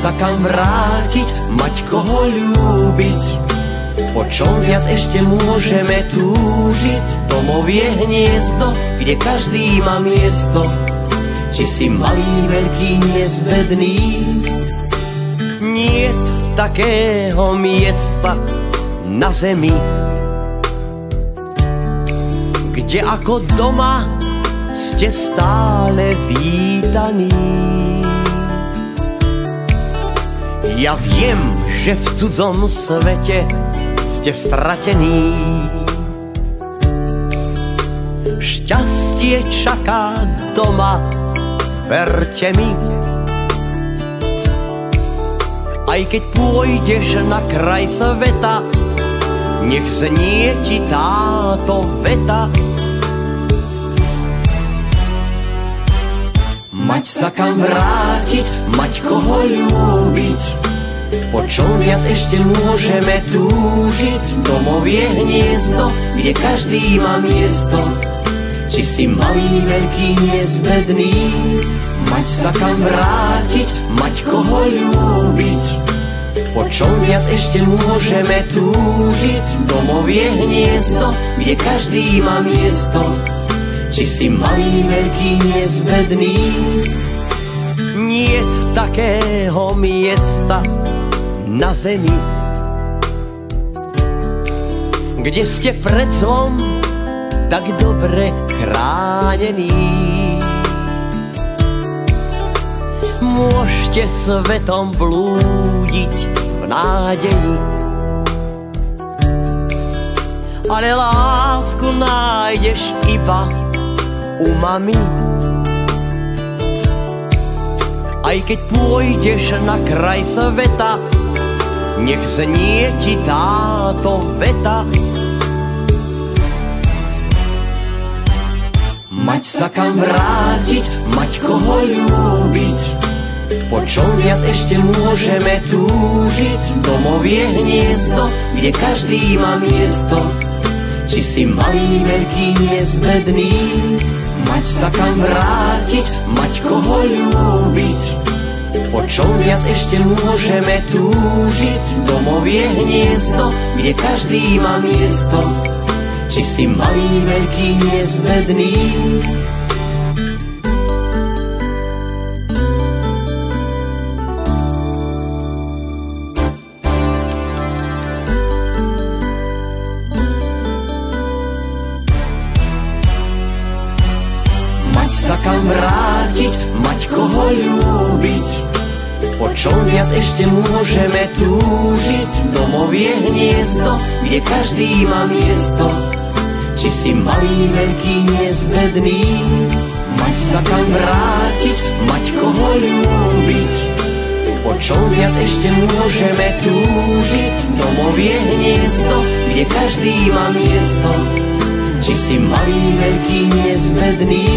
sa kam vrátiť, mať koho ľúbiť. Po čom viac ešte môžeme túžiť? Domov je hniezdo, kde každý má miesto. Či si malý, veľký, nezbedný. Niet takého miesta na zemi, kde ako doma ste stále vítaní. Ja viem, že v cudzom svete ste stratení. Šťastie čaká doma, verte mi. Aj keď pôjdeš na kraj sveta, nech znie ti táto veta. Mať sa kam vrátiť, mať koho ľúbiť. Po čom viac ešte môžeme túžiť? Domov je hniezdo, kde každý má miesto. Či si malý, veľký, nezbedný. Mať sa kam vrátiť, mať koho ľúbiť. Po čom viac ešte môžeme túžiť? Domov je hniezdo, kde každý má miesto. Či si malý, veľký, nezbedný. Niet takého miesta na zemi, kde ste pred zlom tak dobre chránení. Môžete svetom blúdiť v nádeji, ale lásku nájdeš iba u mami. Aj keď pôjdeš na kraj sveta, nech znie ti táto veta. Mať sa kam vrátiť, mať koho ľúbiť. Po čom viac ešte môžeme túžiť? Domov je hniezdo, kde každý má miesto. Či si malý, veľký, nezbedný. Mať sa kam vrátiť, mať koho ľúbiť. Po čom viac ešte môžeme túžiť? Domov je hniezdo, kde každý má miesto. Či si malý, veľký, nezbedný. Mať sa kam vrátiť, mať koho ľúbiť. Po čom viac ešte môžeme túžiť? Domov je hniezdo, kde každý má miesto. Či si malý, veľký, nezbedný. Mať sa kam vrátiť, mať koho ľúbiť. Po čom viac ešte môžeme túžiť? Domov je hniezdo, kde každý má miesto. Či si malý, veľký, nezbedný.